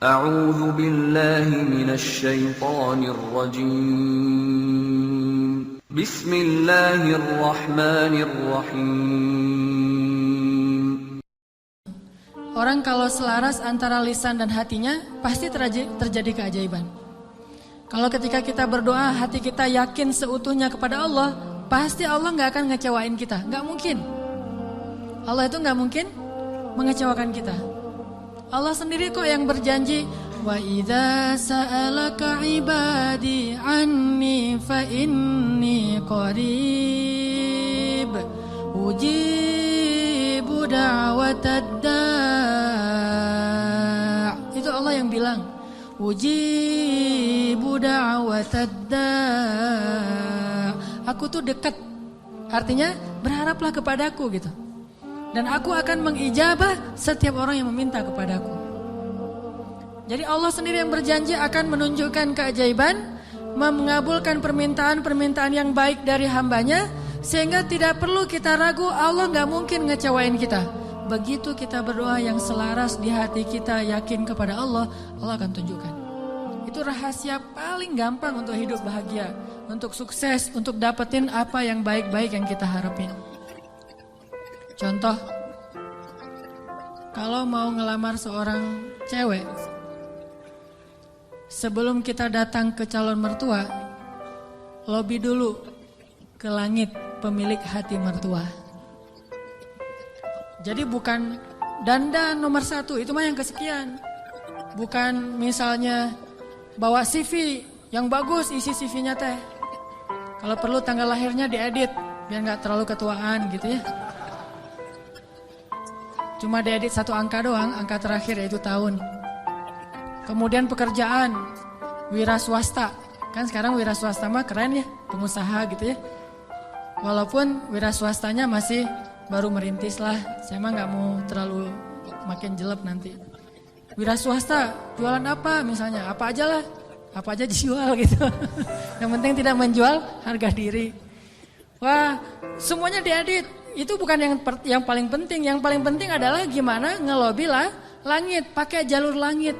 A'udzu billahi minasy syaithanir rajim. Bismillahirrahmanirrahim. Orang kalau selaras antara lisan dan hatinya pasti terjadi keajaiban. Kalau ketika kita berdoa hati kita yakin seutuhnya kepada Allah, pasti Allah gak akan ngecewain kita. Gak mungkin. Allah itu gak mungkin mengecewakan kita. Allah sendiri kok yang berjanji, wa idza sa'alaka ibadi anni fa inni qarib ujibu da'watad da'. Itu Allah yang bilang, ujibu da'watad da'. Aku tuh dekat. Artinya berharaplah kepadaku gitu. Dan aku akan mengijabah setiap orang yang meminta kepadaku. Jadi Allah sendiri yang berjanji akan menunjukkan keajaiban, mengabulkan permintaan-permintaan yang baik dari hambanya, sehingga tidak perlu kita ragu Allah gak mungkin ngecewain kita. Begitu kita berdoa yang selaras di hati kita yakin kepada Allah, Allah akan tunjukkan. Itu rahasia paling gampang untuk hidup bahagia, untuk sukses, untuk dapetin apa yang baik-baik yang kita harapin. Contoh, kalau mau ngelamar seorang cewek, sebelum kita datang ke calon mertua, lobi dulu ke langit pemilik hati mertua. Jadi bukan dandan nomor 1, itu mah yang kesekian. Bukan misalnya bawa CV yang bagus, isi CV-nya teh. Kalau perlu tanggal lahirnya diedit, biar gak terlalu ketuaan gitu ya. Cuma diedit 1 angka doang, angka terakhir yaitu tahun. Kemudian pekerjaan, wira swasta. Kan sekarang wira swasta mah keren ya, pengusaha gitu ya. Walaupun wira swastanya masih baru merintis lah. Saya mah gak mau terlalu makin jelek nanti. Wira swasta, jualan apa misalnya, apa aja lah. Apa aja dijual gitu. Yang penting tidak menjual harga diri. Wah, semuanya diedit. Itu bukan yang paling penting. Yang paling penting adalah gimana ngelobi lah langit, pakai jalur langit.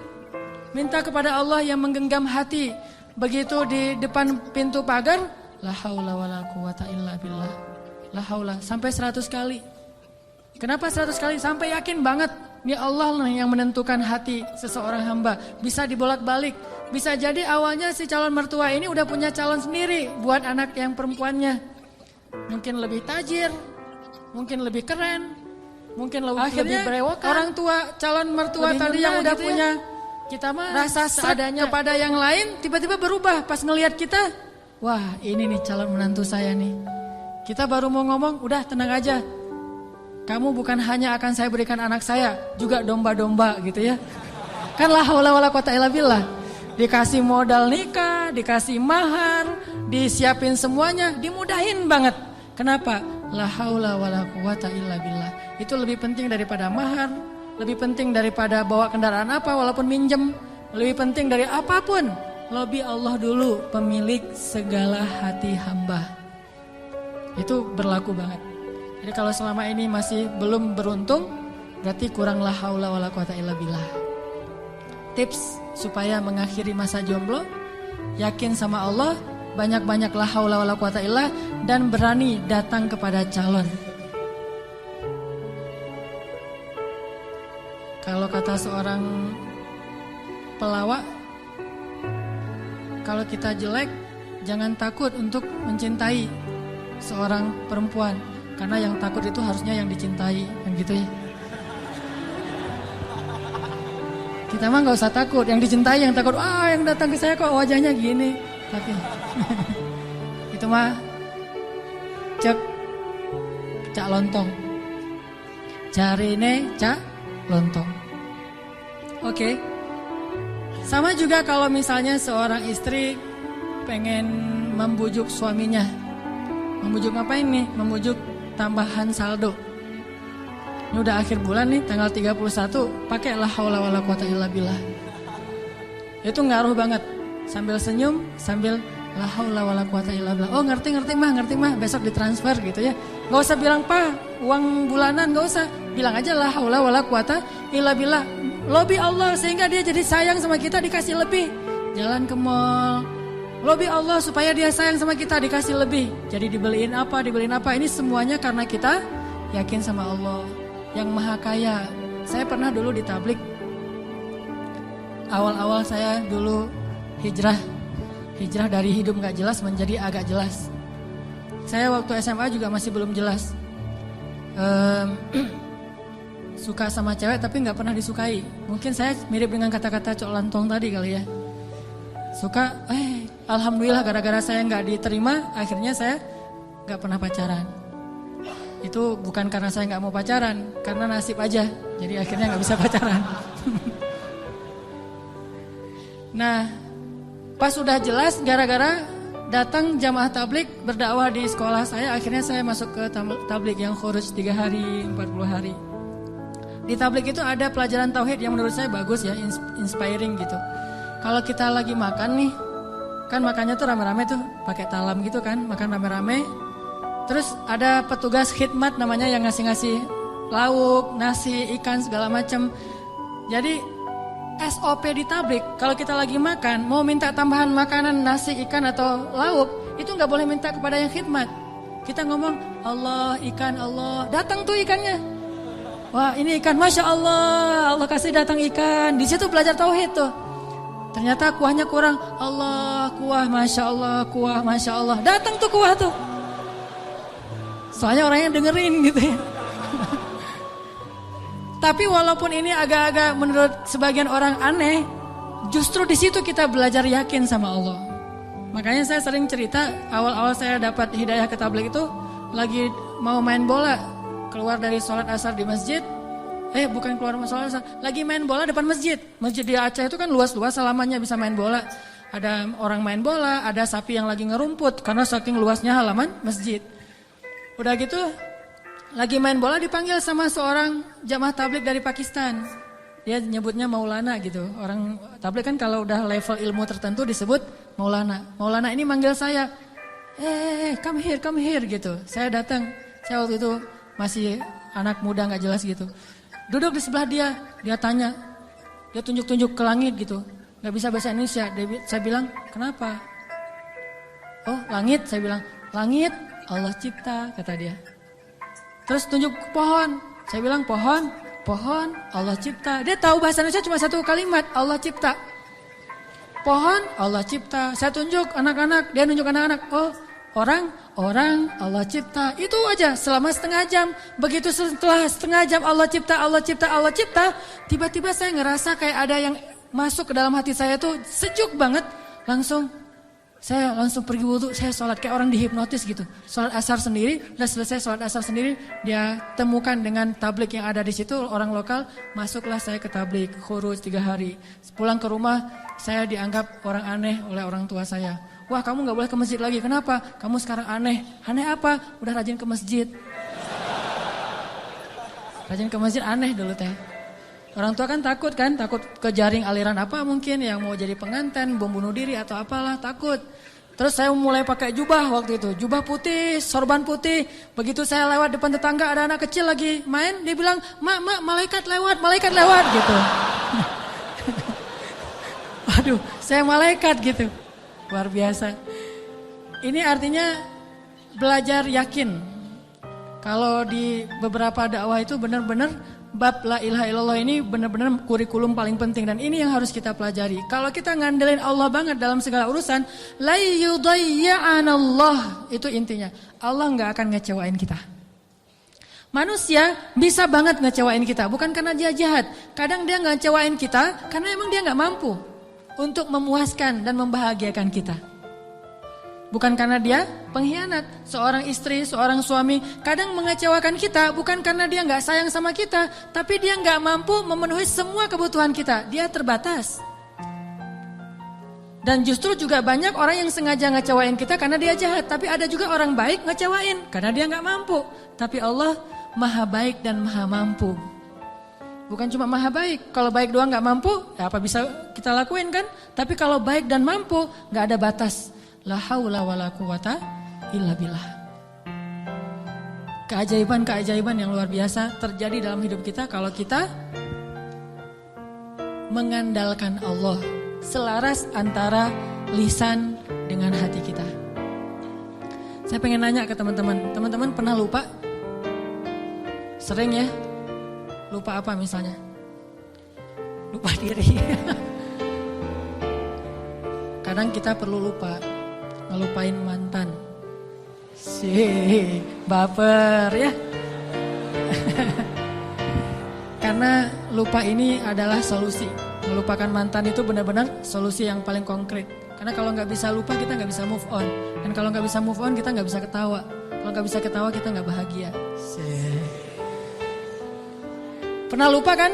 Minta kepada Allah yang menggenggam hati. Begitu di depan pintu pagar, la haula wala quwata illa billah. La haula sampai 100 kali. Kenapa 100 kali? Sampai yakin banget ini Allah yang menentukan hati seseorang hamba. Bisa dibolak-balik. Bisa jadi awalnya si calon mertua ini udah punya calon sendiri buat anak yang perempuannya. Mungkin lebih tajir, mungkin lebih keren, mungkin lebih berewokan. Orang tua calon mertua tadi yang udah gitu punya ya. Kita mah rasa seadanya kepada yang lain tiba-tiba berubah pas ngelihat kita. Wah, ini nih calon menantu saya nih. Kita baru mau ngomong, udah tenang aja. Kamu bukan hanya akan saya berikan anak saya, juga domba-domba gitu ya. Kan la haula wala quwata illa billah. Dikasih modal nikah, dikasih mahar, disiapin semuanya, dimudahin banget. Kenapa? La haula wala quwata illa billah. Itu lebih penting daripada mahar, lebih penting daripada bawa kendaraan apa walaupun minjem, lebih penting dari apapun. Lebih Allah dulu pemilik segala hati hamba. Itu berlaku banget. Jadi kalau selama ini masih belum beruntung, berarti kurang la haula wala quwata illa billah. Tips supaya mengakhiri masa jomblo, yakin sama Allah, banyak-banyak la haula wala quwata illallah, dan berani datang kepada calon. Kalau kata seorang pelawak, kalau kita jelek, jangan takut untuk mencintai seorang perempuan, karena yang takut itu harusnya yang dicintai, kan gitu ya. Kita mah gak usah takut, yang dicintai yang takut, yang datang ke saya kok wajahnya gini. Tapi itu mah cak lontong. Jarine cak lontong. Oke. Sama juga kalau misalnya seorang istri pengen membujuk suaminya. Membujuk apa ini? Membujuk tambahan saldo. Ini udah akhir bulan nih, tanggal 31, pakai la haula wala quwata illa billah. Itu ngaruh banget. Sambil senyum, sambil la haula wala quwata illa billah. Oh, ngerti mah, besok ditransfer gitu ya. Gak usah bilang, "Pa, uang bulanan," gak usah. Bilang aja la haula wala quwata illa billah. lobby Allah sehingga dia jadi sayang sama kita, dikasih lebih. Jalan ke mall, lobby Allah supaya dia sayang sama kita, dikasih lebih. Jadi dibeliin apa. Ini semuanya karena kita yakin sama Allah yang Maha Kaya. Saya pernah dulu di tablik. Awal-awal saya dulu hijrah dari hidup gak jelas menjadi agak jelas. Saya waktu SMA juga masih belum jelas. Suka sama cewek tapi gak pernah disukai. Mungkin saya mirip dengan kata-kata Cok Lantong tadi kali ya. Suka, alhamdulillah gara-gara saya gak diterima, akhirnya saya gak pernah pacaran. Itu bukan karena saya gak mau pacaran, karena nasib aja. Jadi akhirnya gak bisa pacaran. Nah, pas sudah jelas gara-gara datang jamaah tablik berdakwah di sekolah saya, akhirnya saya masuk ke tablik yang khuruj 3 hari, 40 hari. Di tablik itu ada pelajaran tauhid yang menurut saya bagus ya, inspiring gitu. Kalau kita lagi makan nih, kan makannya tuh rame-rame tuh, pakai talam gitu kan, makan rame-rame. Terus ada petugas khidmat namanya yang ngasih-ngasih lauk, nasi, ikan segala macam. Jadi SOP di tablik, kalau kita lagi makan, mau minta tambahan makanan, nasi, ikan atau lauk, itu nggak boleh minta kepada yang khidmat. Kita ngomong Allah, ikan Allah, datang tuh ikannya. Wah ini ikan, Masya Allah, Allah kasih datang ikan. Di situ belajar tauhid tuh. Ternyata kuahnya kurang. Allah, kuah, Masya Allah, kuah, Masya Allah. Datang tuh kuah tuh. Soalnya orangnya dengerin gitu ya. Tapi walaupun ini agak-agak menurut sebagian orang aneh, justru di situ kita belajar yakin sama Allah. Makanya saya sering cerita, awal-awal saya dapat hidayah ke tabligh itu, lagi mau main bola, keluar dari sholat asar di masjid. Bukan keluar sholat asar, lagi main bola depan masjid. Masjid di Aceh itu kan luas-luas, selamanya bisa main bola. Ada orang main bola, ada sapi yang lagi ngerumput karena saking luasnya halaman masjid. Udah gitu, lagi main bola dipanggil sama seorang jamaah tabligh dari Pakistan. Dia nyebutnya Maulana gitu. Orang tabligh kan kalau udah level ilmu tertentu disebut Maulana. Maulana ini manggil saya, come here gitu. Saya datang, saya waktu itu masih anak muda gak jelas gitu. Duduk di sebelah dia tanya, dia tunjuk-tunjuk ke langit gitu, gak bisa bahasa Indonesia. Saya bilang, kenapa? Oh langit, saya bilang, langit Allah cipta, kata dia. Terus tunjuk ke pohon, saya bilang pohon Allah cipta. Dia tahu bahasa Indonesia cuma satu kalimat, Allah cipta. Pohon Allah cipta. Saya tunjuk anak-anak, dia nunjuk anak-anak. Oh orang Allah cipta. Itu aja selama setengah jam. Begitu setelah setengah jam Allah cipta, tiba-tiba saya ngerasa kayak ada yang masuk ke dalam hati saya tuh sejuk banget. Saya langsung pergi wudhu, saya sholat kayak orang dihipnotis gitu. Sholat asar sendiri, udah selesai sholat asar sendiri, dia temukan dengan tabligh yang ada di situ, orang lokal, masuklah saya ke tabligh, khuruj 3 hari. Pulang ke rumah, saya dianggap orang aneh oleh orang tua saya. Wah kamu gak boleh ke masjid lagi, kenapa? Kamu sekarang aneh. Aneh apa? Udah rajin ke masjid. Rajin ke masjid aneh dulu teh. Orang tua kan takut ke jaring aliran apa mungkin yang mau jadi pengantin, bom bunuh diri atau apalah, takut. Terus saya mulai pakai jubah waktu itu, jubah putih, sorban putih. Begitu saya lewat depan tetangga ada anak kecil lagi main, dia bilang, mak malaikat lewat gitu. Waduh, saya malaikat gitu, luar biasa. Ini artinya belajar yakin. Kalau di beberapa dakwah itu benar-benar bab la ilaha illallah ini benar-benar kurikulum paling penting dan ini yang harus kita pelajari. Kalau kita ngandelin Allah banget dalam segala urusan, la yudayya'anallah, itu intinya. Allah enggak akan ngecewain kita. Manusia bisa banget ngecewain kita, bukan karena dia jahat. Kadang dia enggak ngecewain kita karena emang dia enggak mampu untuk memuaskan dan membahagiakan kita. Bukan karena dia pengkhianat. Seorang istri, seorang suami kadang mengecewakan kita bukan karena dia gak sayang sama kita, tapi dia gak mampu memenuhi semua kebutuhan kita. Dia terbatas. Dan justru juga banyak orang yang sengaja ngecewain kita karena dia jahat. Tapi ada juga orang baik ngecewain karena dia gak mampu. Tapi Allah maha baik dan maha mampu. Bukan cuma maha baik. Kalau baik doang gak mampu, ya apa bisa kita lakuin kan? Tapi kalau baik dan mampu, gak ada batas. La haula wala quwata illa billah. Keajaiban-keajaiban yang luar biasa terjadi dalam hidup kita kalau kita mengandalkan Allah, selaras antara lisan dengan hati kita. Saya pengen nanya ke teman-teman, teman-teman pernah lupa? Sering ya? Lupa apa misalnya? Lupa diri. Kadang kita perlu lupa, ngelupain mantan. Baper ya. Karena lupa ini adalah solusi. Melupakan mantan itu benar-benar solusi yang paling konkret. Karena kalau nggak bisa lupa, kita nggak bisa move on. Dan kalau nggak bisa move on, kita nggak bisa ketawa. Kalau nggak bisa ketawa, kita nggak bahagia. Pernah lupa kan?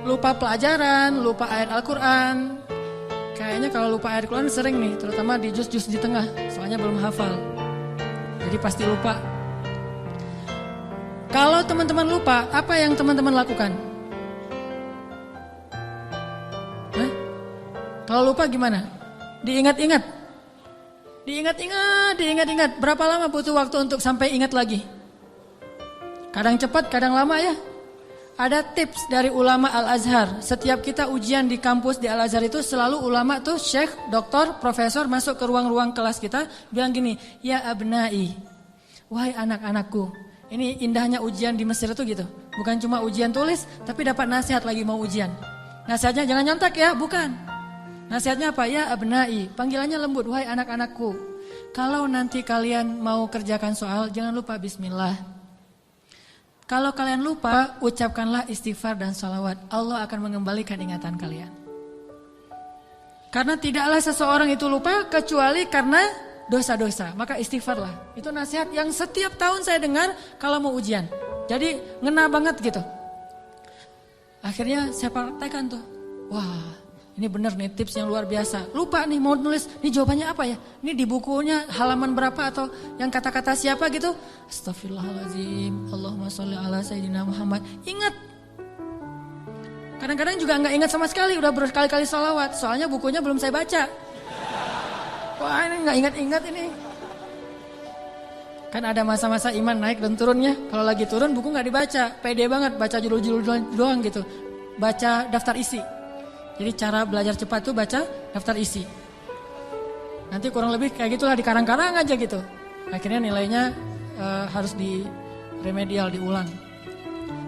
Lupa pelajaran, lupa ayat Al-Quran. Kayaknya kalau lupa ayat Al-Quran sering nih, terutama di juz-juz di tengah. Soalnya belum hafal. Jadi pasti lupa. Kalau teman-teman lupa, apa yang teman-teman lakukan? Hah? Kalau lupa gimana? Diingat-ingat. Diingat-ingat. Berapa lama butuh waktu untuk sampai ingat lagi? Kadang cepat, kadang lama ya. Ada tips dari ulama Al-Azhar. Setiap kita ujian di kampus di Al-Azhar itu selalu ulama tuh syekh, doktor, profesor masuk ke ruang-ruang kelas kita bilang gini, ya abnai, wahai anak-anakku. Ini indahnya ujian di Mesir itu gitu. Bukan cuma ujian tulis, tapi dapat nasihat lagi mau ujian. Nasihatnya jangan nyontek ya, bukan. Nasihatnya apa? Ya abnai, panggilannya lembut, wahai anak-anakku. Kalau nanti kalian mau kerjakan soal, jangan lupa bismillah. Kalau kalian lupa, ucapkanlah istighfar dan salawat. Allah akan mengembalikan ingatan kalian. Karena tidaklah seseorang itu lupa kecuali karena dosa-dosa, maka istighfarlah. Itu nasihat yang setiap tahun saya dengar kalau mau ujian. Jadi ngena banget gitu. Akhirnya saya praktekkan tuh. Wah, ini bener nih tips yang luar biasa. Lupa nih mau nulis, ini jawabannya apa ya? Ini di bukunya halaman berapa atau yang kata-kata siapa gitu. Astagfirullahaladzim, Allahumma sholli ala sayyidina Muhammad. Ingat. Kadang-kadang juga gak ingat sama sekali, udah berkali-kali salawat. Soalnya bukunya belum saya baca. Wah ini gak ingat-ingat ini. Kan ada masa-masa iman naik dan turunnya. Kalau lagi turun buku gak dibaca. Pede banget baca judul-judul doang gitu. Baca daftar isi. Jadi cara belajar cepat tuh baca daftar isi. Nanti kurang lebih kayak gitulah dikarang-karang aja gitu. Akhirnya nilainya harus di remedial, diulang.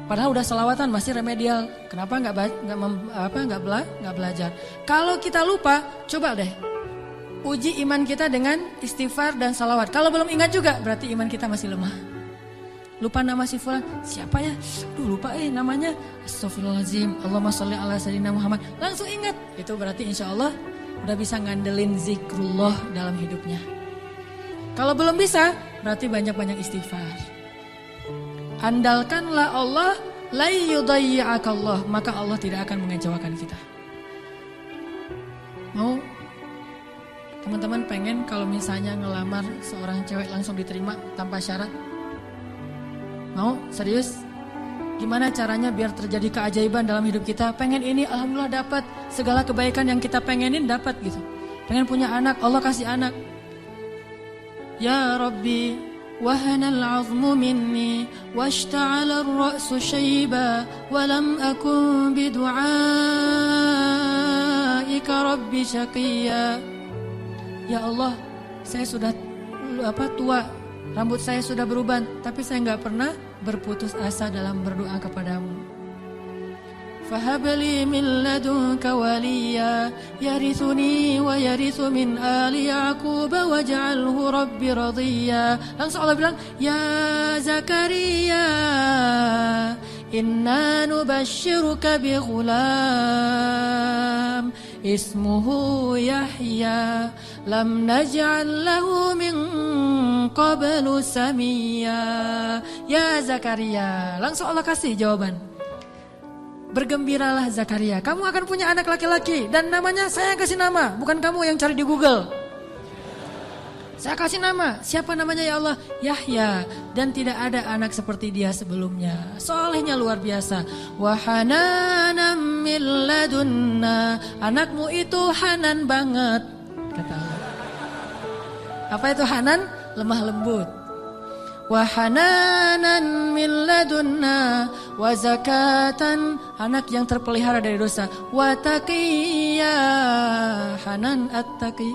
Padahal udah selawatan masih remedial. Kenapa nggak belajar? Kalau kita lupa, coba deh uji iman kita dengan istighfar dan salawat. Kalau belum ingat juga, berarti iman kita masih lemah. Lupa nama si fulan, siapa ya? Lupa namanya. Astagfirullahaladzim, Allahumma sholli ala sayyidina Muhammad. Langsung ingat. Itu berarti insya Allah udah bisa ngandelin zikrullah dalam hidupnya. Kalau belum bisa, berarti banyak-banyak istighfar. Andalkanlah Allah, la yudayyi'akallah, maka Allah tidak akan mengecewakan kita. Mau teman-teman pengen kalau misalnya ngelamar seorang cewek langsung diterima tanpa syarat? Mau? Serius? Gimana caranya biar terjadi keajaiban dalam hidup kita? Pengen ini, alhamdulillah dapat. Segala kebaikan yang kita pengenin dapat gitu. Pengen punya anak, Allah kasih anak. Ya Rabbi, wahanal azmu minni, washta'ala ar-ra'su shayba, walam akun bidu'aika Rabbi syaqiyya. Ya Allah, saya sudah tua, rambut saya sudah beruban, tapi saya nggak pernah berputus asa dalam berdoa kepadamu. Fahabli min ladunka waliya, yarithuni wa yarithu min ali Yaqub waj'alhu rabbi radiyya. Langsung Allah bilang, ya Zakaria, inna nubashshiruka bi ghulam ismuhu Yahya lam naj'al lahu min qablu samiyya. Ya Zakaria, langsung Allah kasih jawaban. Bergembiralah Zakaria, kamu akan punya anak laki-laki dan namanya saya kasih nama, bukan kamu yang cari di Google. Saya kasih nama, siapa namanya ya Allah? Yahya, dan tidak ada anak seperti dia sebelumnya. Solehnya luar biasa. Wa hananan min ladunna, anakmu itu hanan banget, kata Allah. Apa itu hanan? Lemah lembut. Wa hananan min ladunna wa zakatan, anak yang terpelihara dari dosa. Wa taqiyya, hanan at-taqi,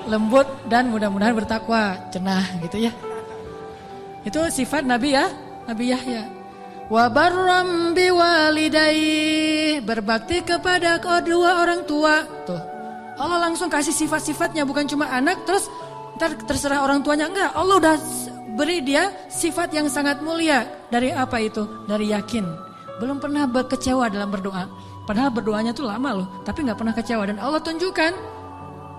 lembut dan mudah-mudahan bertakwa, cenah gitu ya. Itu sifat Nabi ya, Nabi Yahya. Wa barram biwalidayhi, berbakti kepada kedua orang tua. Tuh, Allah langsung kasih sifat-sifatnya, bukan cuma anak terus ntar terserah orang tuanya, enggak. Allah udah beri dia sifat yang sangat mulia. Dari apa itu? Dari yakin. Belum pernah kecewa dalam berdoa. Padahal berdoanya tuh lama loh, tapi nggak pernah kecewa. Dan Allah tunjukkan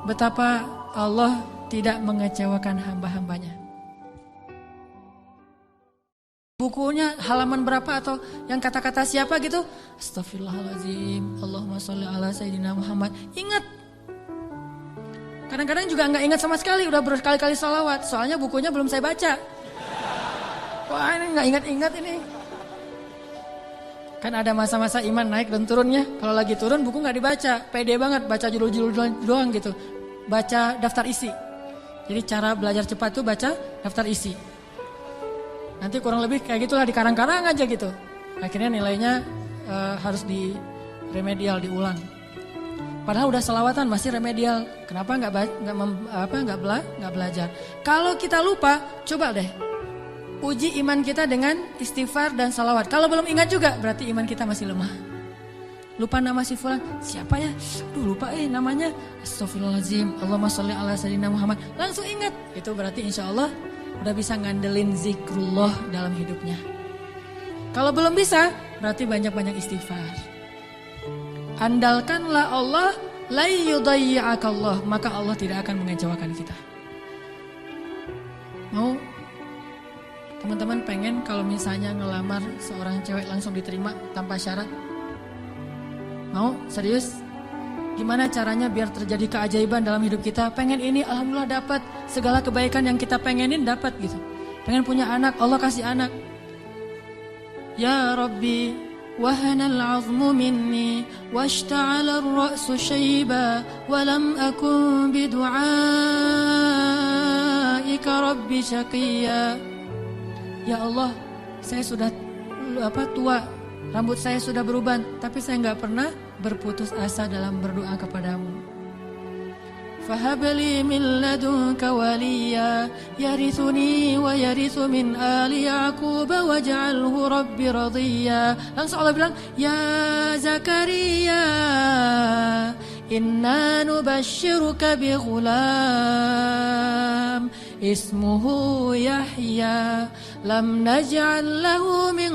betapa Allah tidak mengecewakan hamba-hambanya. Bukunya halaman berapa atau yang kata-kata siapa gitu? Astagfirullahaladzim, Allahumma sholli ala Sayyidina Muhammad. Ingat. Kadang-kadang juga nggak ingat sama sekali, udah berkali-kali sholawat. Soalnya bukunya belum saya baca. Wah, ini nggak ingat-ingat ini. Kan ada masa-masa iman naik dan turunnya. Kalau lagi turun buku nggak dibaca, pede banget baca judul-judul doang gitu. Baca daftar isi. Jadi cara belajar cepat tuh baca daftar isi. Nanti kurang lebih kayak gitulah, di karang-karang aja gitu. Akhirnya nilainya harus di remedial, diulang. Padahal udah selawatan masih remedial. Kenapa nggak belajar? Kalau kita lupa, coba deh uji iman kita dengan istighfar dan salawat. Kalau belum ingat juga, berarti iman kita masih lemah. Lupa nama si fulan, siapa ya? Duh lupa namanya. Astagfirullahaladzim, Allahumma sholli ala Sayyidina Muhammad. Langsung ingat, itu berarti insya Allah udah bisa ngandelin zikrullah dalam hidupnya. Kalau belum bisa, berarti banyak-banyak istighfar. Andalkanlah Allah, la yudayyi'akallah, maka Allah tidak akan mengecewakan kita. Mau teman-teman pengen kalau misalnya ngelamar seorang cewek langsung diterima tanpa syarat? Mau? Serius? Gimana caranya biar terjadi keajaiban dalam hidup kita? Pengen ini, alhamdulillah dapat. Segala kebaikan yang kita pengenin dapat gitu. Pengen punya anak, Allah kasih anak. Ya Rabbi, wahanal azmu minni, washta'ala ar-ra'su shayba, walam akun bidu'aika Rabbi syaqiyya. Ya Allah, saya sudah tua, rambut saya sudah beruban, tapi saya nggak pernah berputus asa dalam berdoa kepadamu. Fahabli min ladunka waliya, yarithuni wa yarithu min ali Yaqub waj'alhu rabbi radiyya. Langsung Allah bilang, ya Zakaria, inna nubashshiruka bi ghulam ismuhu Yahya lam naj'al lahu min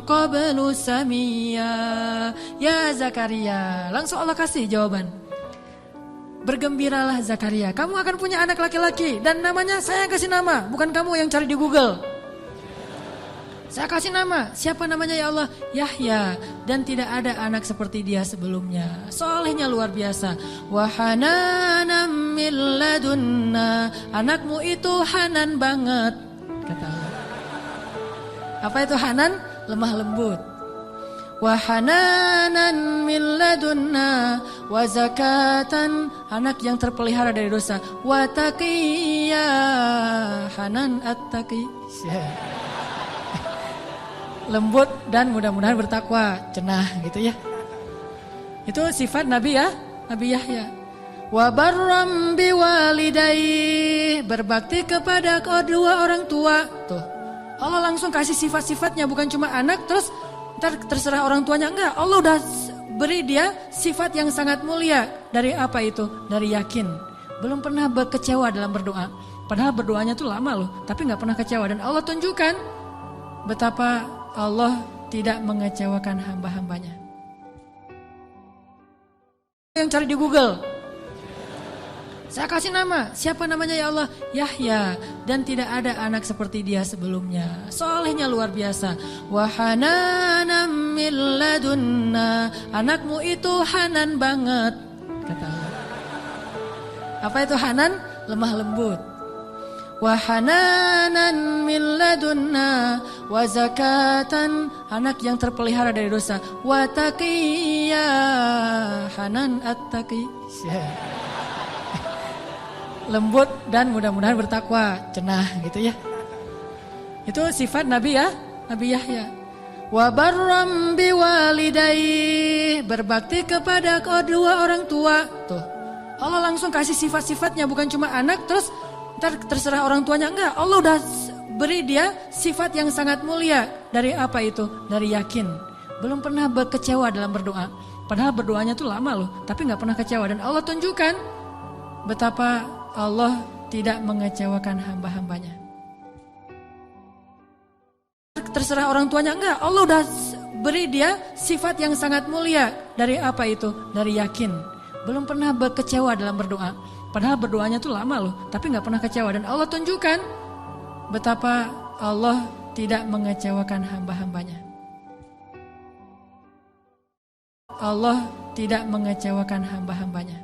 qablu samiyya. Ya Zakaria, langsung Allah kasih jawaban. Bergembiralah Zakaria, kamu akan punya anak laki-laki dan namanya saya kasih nama, bukan kamu yang cari di Google. Saya kasih nama, siapa namanya ya Allah? Yahya, dan tidak ada anak seperti dia sebelumnya. Solehnya luar biasa. Wa hananan min ladunna, anakmu itu hanan banget, kata Allah. Apa itu hanan? Lemah lembut. Wa hananan min ladunna wa zakatan, anak yang terpelihara dari dosa. Wa taqiyya, hanan at-taqi, lembut dan mudah-mudahan bertakwa, cenah gitu ya. Itu sifat Nabi ya, Nabi Yahya. Wa barram biwalidayhi, berbakti kepada kedua orang tua. Tuh, Allah langsung kasih sifat-sifatnya, bukan cuma anak terus ntar terserah orang tuanya, enggak. Allah udah beri dia sifat yang sangat mulia. Dari apa itu? Dari yakin. Belum pernah kecewa dalam berdoa. Padahal berdoanya tuh lama loh, tapi nggak pernah kecewa. Dan Allah tunjukkan betapa Allah tidak mengecewakan hamba-hambanya. Yang cari di Google, saya kasih nama, siapa namanya ya Allah? Yahya, dan tidak ada anak seperti dia sebelumnya. Solehnya luar biasa. Wa hananan min ladunna, anakmu itu hanan banget, kata Allah. Apa itu hanan? Lemah lembut. Wa hananan min ladunna wa zakatan, anak yang terpelihara dari dosa. Wa taqiyya, hanan at-taqi, lembut dan mudah-mudahan bertakwa, cenah gitu ya. Itu sifat Nabi ya, Nabi Yahya. Wa barram biwalidayhi, berbakti kepada kedua orang tua. Tuh, Allah langsung kasih sifat-sifatnya, bukan cuma anak terus ntar terserah orang tuanya, enggak. Allah udah beri dia sifat yang sangat mulia. Dari apa itu? Dari yakin. Belum pernah kecewa dalam berdoa. Padahal berdoanya tuh lama loh, tapi nggak pernah kecewa. Dan Allah tunjukkan betapa Allah tidak mengecewakan hamba-hambanya. Terserah orang tuanya, enggak. Allah udah beri dia sifat yang sangat mulia. Dari apa itu? Dari yakin. Belum pernah kecewa dalam berdoa. Padahal berdoanya tuh lama loh, tapi nggak pernah kecewa. Dan Allah tunjukkan betapa Allah tidak mengecewakan hamba-hambanya. Allah tidak mengecewakan hamba-hambanya.